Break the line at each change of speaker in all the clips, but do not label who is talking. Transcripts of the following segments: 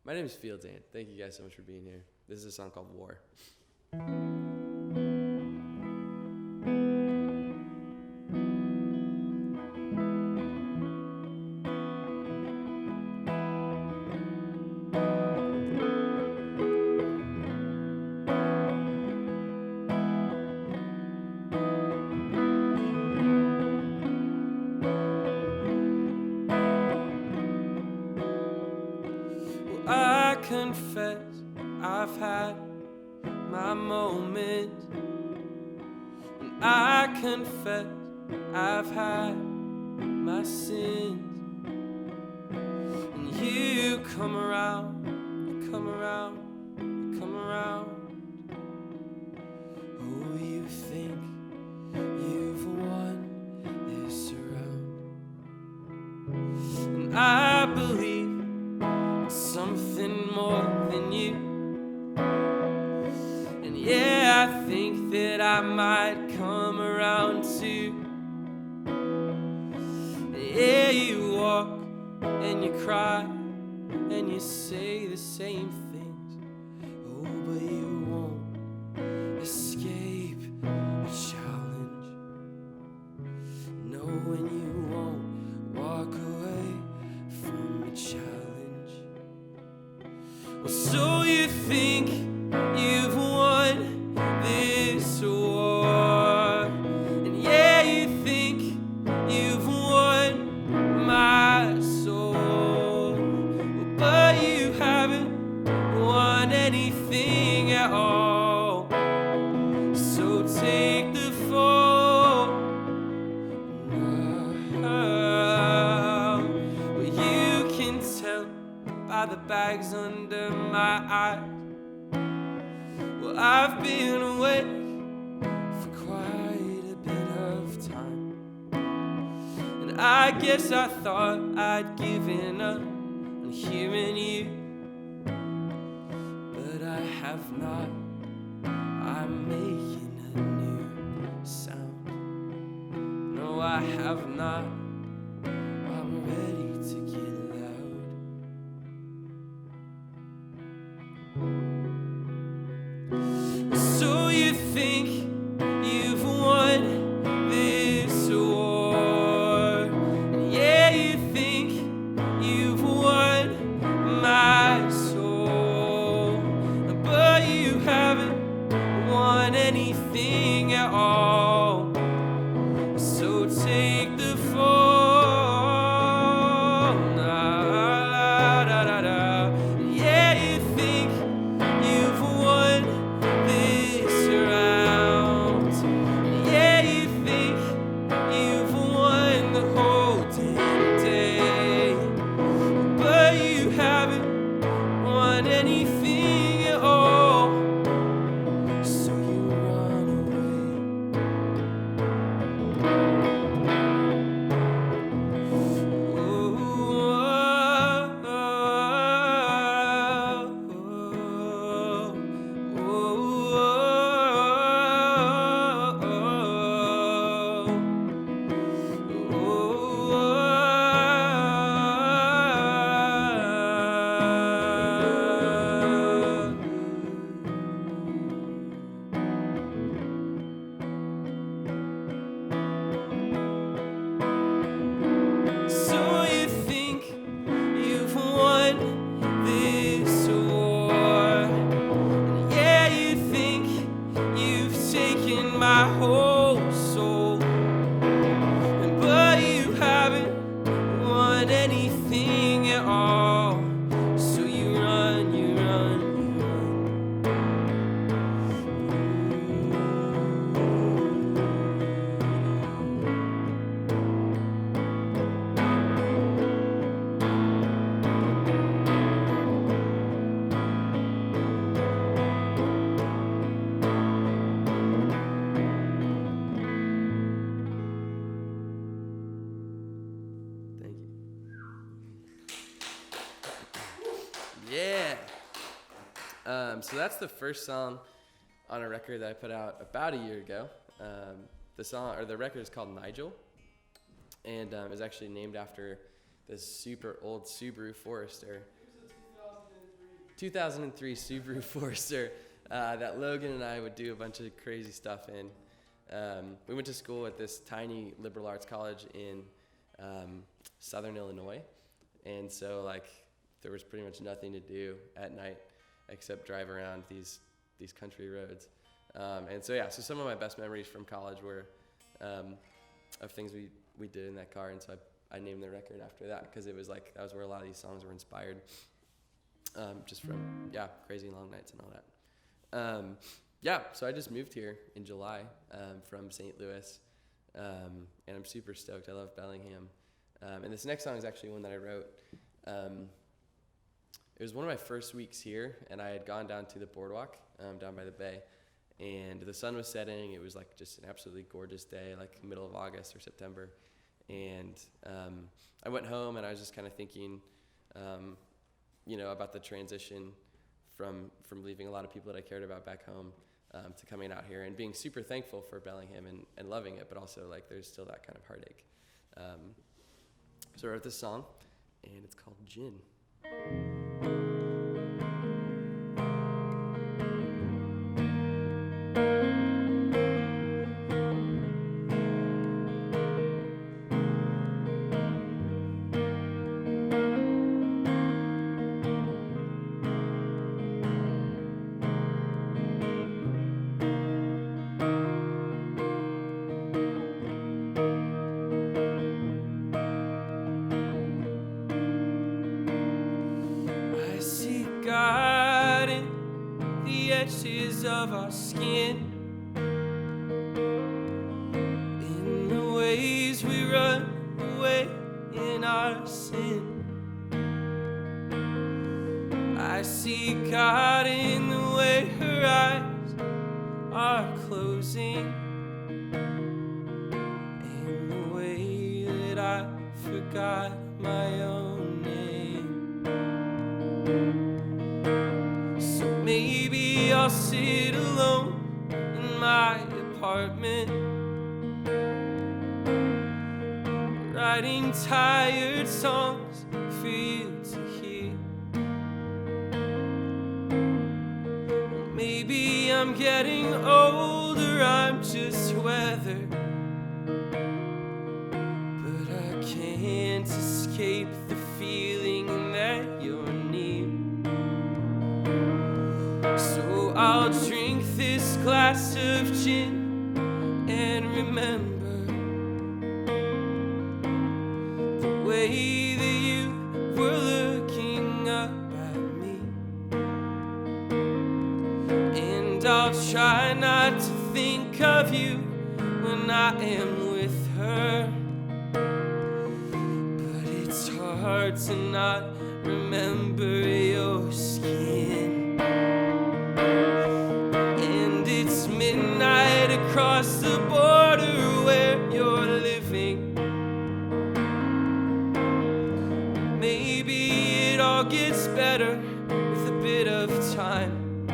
My name is Fieldan. Thank you guys so much for being here. This is a song called War. I confess I've had my moments, and I confess I've had my sins, and you come around, you come around, you come around. Oh, you think you've won this round, and I believe something more than you. And yeah, I think that I might come around too. And yeah, you walk and you cry and you say the same things. Oh, but you won't escape a challenge. No, and you won't walk away from a challenge. Well, so you think you've won this war, and yeah, you think you've won my soul, but you haven't won anything at all. So take the fall now. Well, you can tell by the bags under my eyes. Well, I've been awake for quite a bit of time, and I guess I thought I'd given up on hearing you, but I have not. I'm making a new sound. No, I have not. I'm ready to get loud. So you think you've won this war, and yeah, you think you've won my soul, but you haven't won anything at all. So take the fall. Nah, da, da, da. Yeah, you think you've won this round. Yeah, you think you've won the whole damn day, but you haven't won anything at all. So you run away. So you think you've won this war, and yeah, you think you've taken my whole soul, but you haven't won anything at all. So you run, you run, you Thank you. Yeah. So that's the first song on a record that I put out about a year ago. The record is called Nigel, and is actually named after this super old Subaru Forester. 2003 Subaru Forester that Logan and I would do a bunch of crazy stuff in. We went to school at this tiny liberal arts college in Southern Illinois, and so like there was pretty much nothing to do at night except drive around these country roads. And so some of my best memories from college were of things we did in that car, and so I named the record after that because it was like that was where a lot of these songs were inspired, just from crazy long nights and all that. So I just moved here in July from St. Louis, and I'm super stoked. I love Bellingham, and this next song is actually one that I wrote. It was one of my first weeks here, and I had gone down to the boardwalk down by the bay, and the sun was setting. It was like just an absolutely gorgeous day, like middle of August or September. And I went home, and I was just kind of thinking, about the transition from leaving a lot of people that I cared about back home to coming out here and being super thankful for Bellingham and loving it, but also like there's still that kind of heartache. So I wrote this song, and it's called Gin. Of our skin, in the ways we run away in our sin. I see God in the way her eyes are closing, in the way that I forgot my own name. So maybe I'll sit alone in my apartment, writing tired songs for you to hear. Maybe I'm getting older, I'm just weather, but I can't escape the feeling that you're near. So I'll drink this glass of gin and remember the way that you were looking up at me. And I'll try not to think of you when I am with her, but it's hard to not remember your skin. Midnight across the border where you're living. Maybe it all gets better with a bit of time.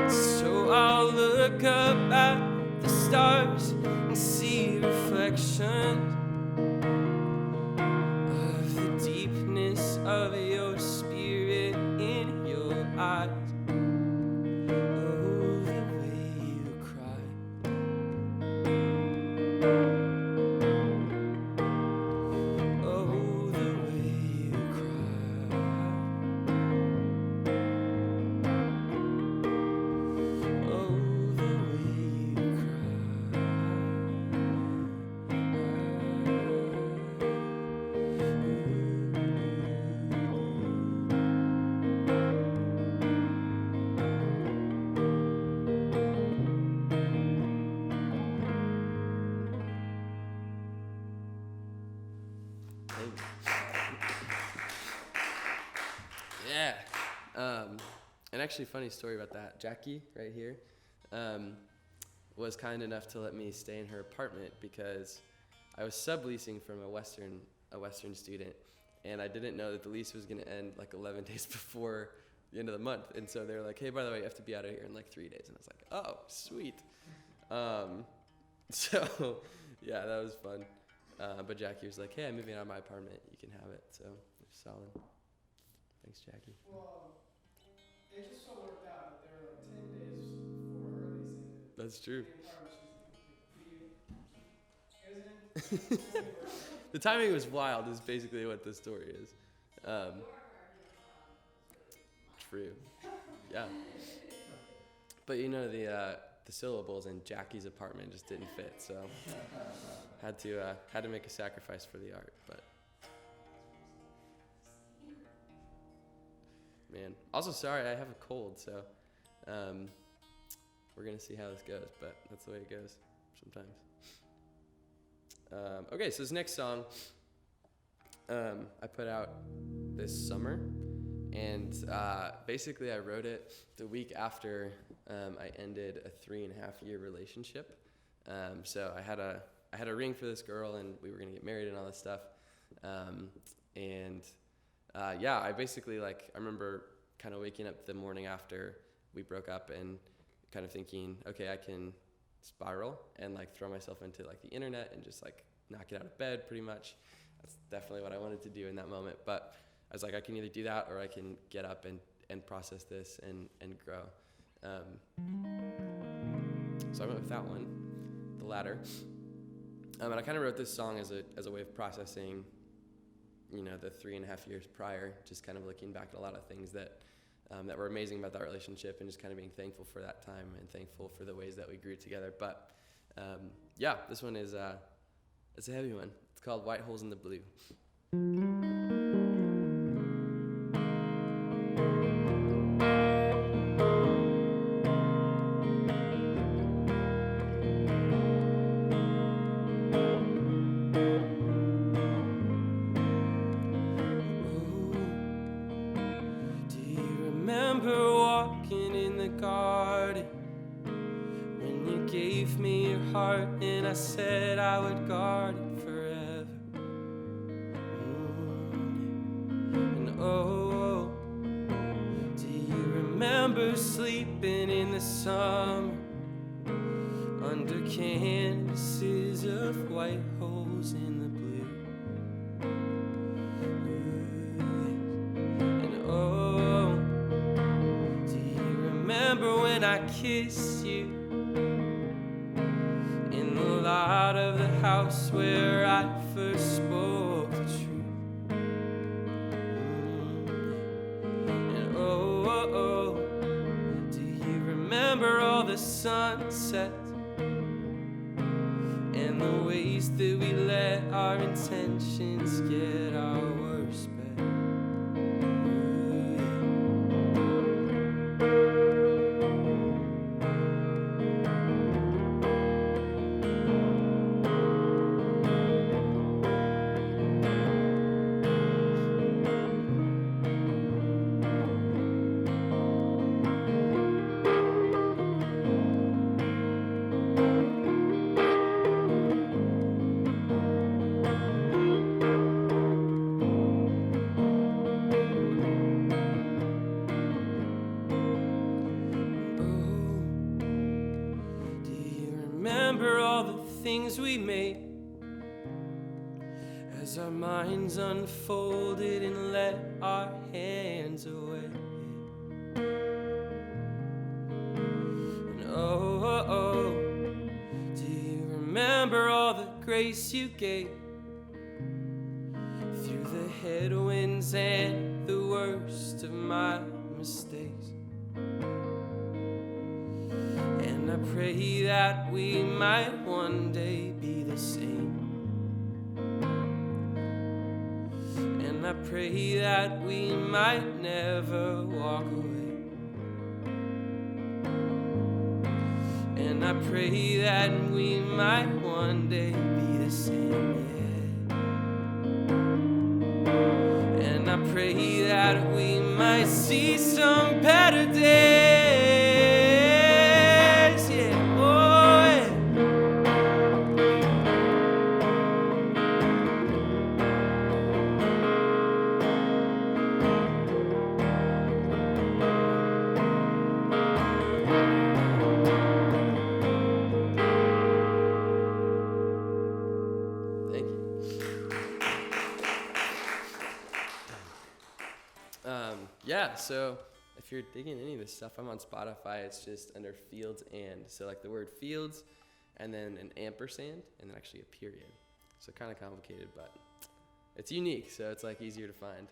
So I'll look up at the stars and see reflections of the deepness of your spirit in your eyes. And actually, funny story about that. Jackie, right here, was kind enough to let me stay in her apartment because I was subleasing from a Western student, and I didn't know that the lease was going to end like 11 days before the end of the month. And so they were like, "Hey, by the way, you have to be out of here in like 3 days." And I was like, "Oh, sweet." So yeah, that was fun. But Jackie was like, "Hey, I'm moving out of my apartment. You can have it." So it's solid. Thanks. Thanks, Jackie.
Well, it just so worked out that there were like 10 days before her release ended.
That's true. The timing was wild is basically what the story is. True. Yeah. But you know, the syllables in Jackie's apartment just didn't fit, so had to make a sacrifice for the art. But man, also sorry, I have a cold, so we're gonna see how this goes. But that's the way it goes sometimes. Okay, so this next song I put out this summer, and basically I wrote it the week after I ended a 3.5-year relationship. So I had a ring for this girl, and we were gonna get married and all this stuff. I basically I remember kind of waking up the morning after we broke up and kind of thinking, okay, I can spiral and throw myself into the internet and just knock it out of bed pretty much. That's definitely what I wanted to do in that moment. But I was I can either do that or I can get up and process this and grow. So I went with that one, the latter. And I kind of wrote this song as a way of processing, the 3.5 years prior, just kind of looking back at a lot of things that were amazing about that relationship and just kind of being thankful for that time and thankful for the ways that we grew together. But this one is it's a heavy one. It's called White Holes in the Blue. And I said I would guard it forever. And oh, do you remember sleeping in the summer under canvases of white holes in the blue? And oh, do you remember when I kissed you out of the house where I first spoke the truth? And oh, do you remember all the sunsets and the ways that we let our intentions get our worst bet? Things we made as our minds unfolded and let our hands away. And oh, do you remember all the grace you gave through the headwinds and the worst of my mistakes? And I pray that we might one day be the same. And I pray that we might never walk away. And I pray that we might one day be the same, yeah. And I pray that we might see some better days. Yeah, so if you're digging any of this stuff, I'm on Spotify. It's just under Fields and. So like the word Fields and then an ampersand and then actually a period. So kind of complicated, but it's unique. So it's like easier to find.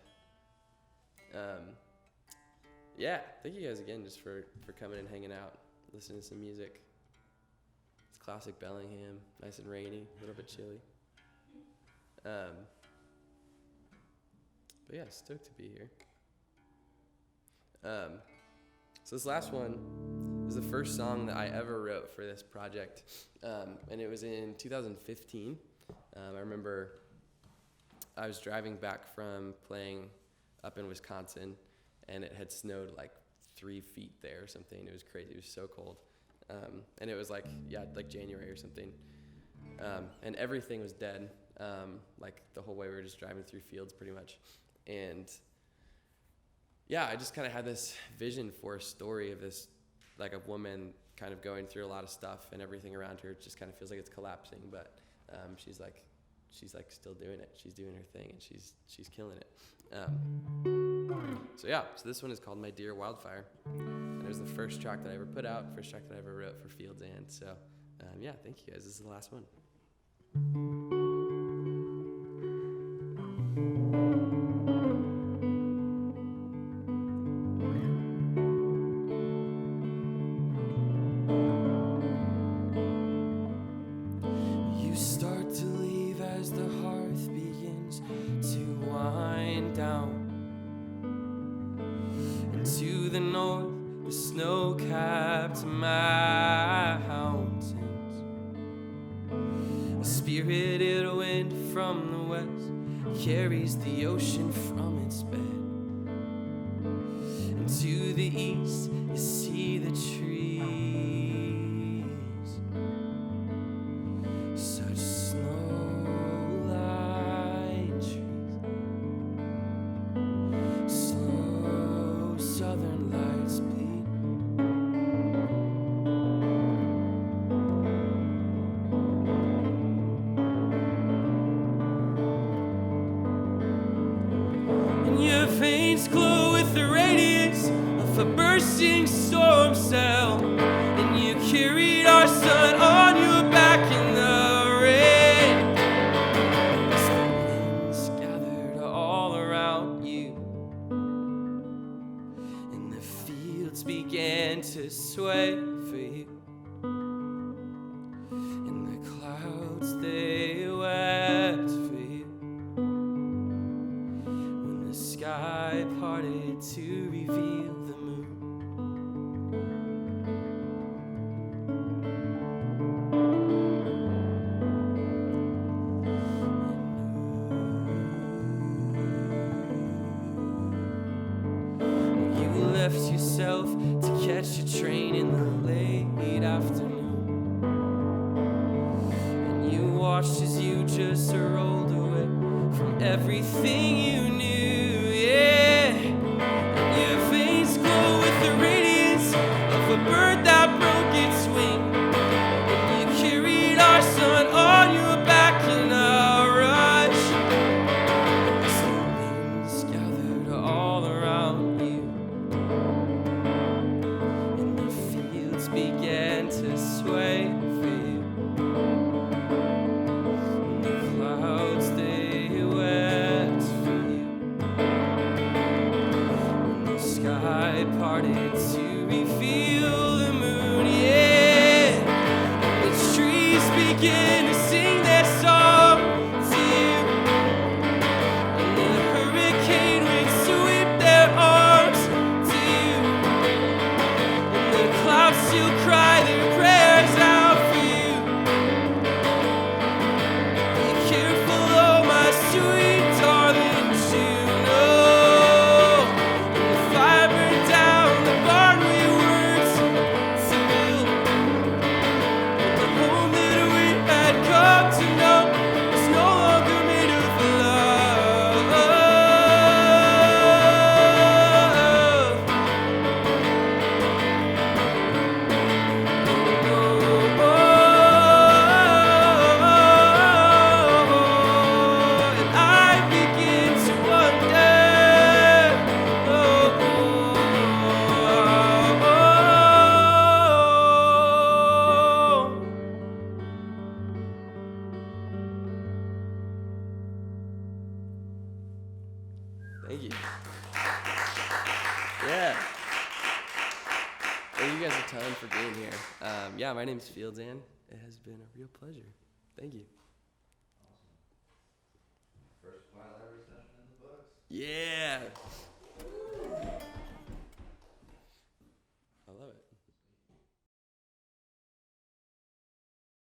Yeah, thank you guys again just for coming and hanging out, listening to some music. It's classic Bellingham, nice and rainy, a little bit chilly. But yeah, stoked to be here. So this last one is the first song that I ever wrote for this project, and it was in 2015. I remember I was driving back from playing up in Wisconsin, and it had snowed like 3 feet there or something. It was crazy. It was so cold. And it was like January or something. And everything was dead. Like the whole way we were just driving through fields pretty much. And yeah, I just kind of had this vision for a story of this, like a woman kind of going through a lot of stuff and everything around her just kind of feels like it's collapsing. But she's like still doing it. She's doing her thing and she's killing it. So this one is called My Dear Wildfire, and it was the first track that I ever put out, first track that I ever wrote for Fields and. So thank you guys. This is the last one. You start to leave as the hearth begins to wind down. And to the north, the snow-capped mountains. A spirited wind from the west carries the ocean from its bed. And to the east, you see the trees, such snow-lined trees. Slow southern lights bleed. Your veins glow with the radiance of a bursting storm cell, and you carried our sun on your back in the rain. As the winds gathered all around you, and the fields began to sway for you, and the clouds they wept for you. The sky parted to reveal the moon. You left yourself to catch a train in the late afternoon, and you watched as you just rolled away from everything you knew. A bird that broke its wing, and you carried our sun on your back in a rush. As the winds gathered all around you, and the fields began to sway for you, and the clouds they wept for you, and the sky parted to reveal the moon, yeah. And the trees begin to sing their song to you, and the hurricane winds sweep their arms to you, and the clouds still cry their prayers out for you. Be careful, oh my sweet darling Juno. And the fire burned down the barn we were to build, and the home that we had come Thank you. Yeah. Thank you guys a ton for being here. Yeah, my name's Fieldzan. It has been a real pleasure. Thank you.
Awesome. First Wildfire session in the books.
Yeah.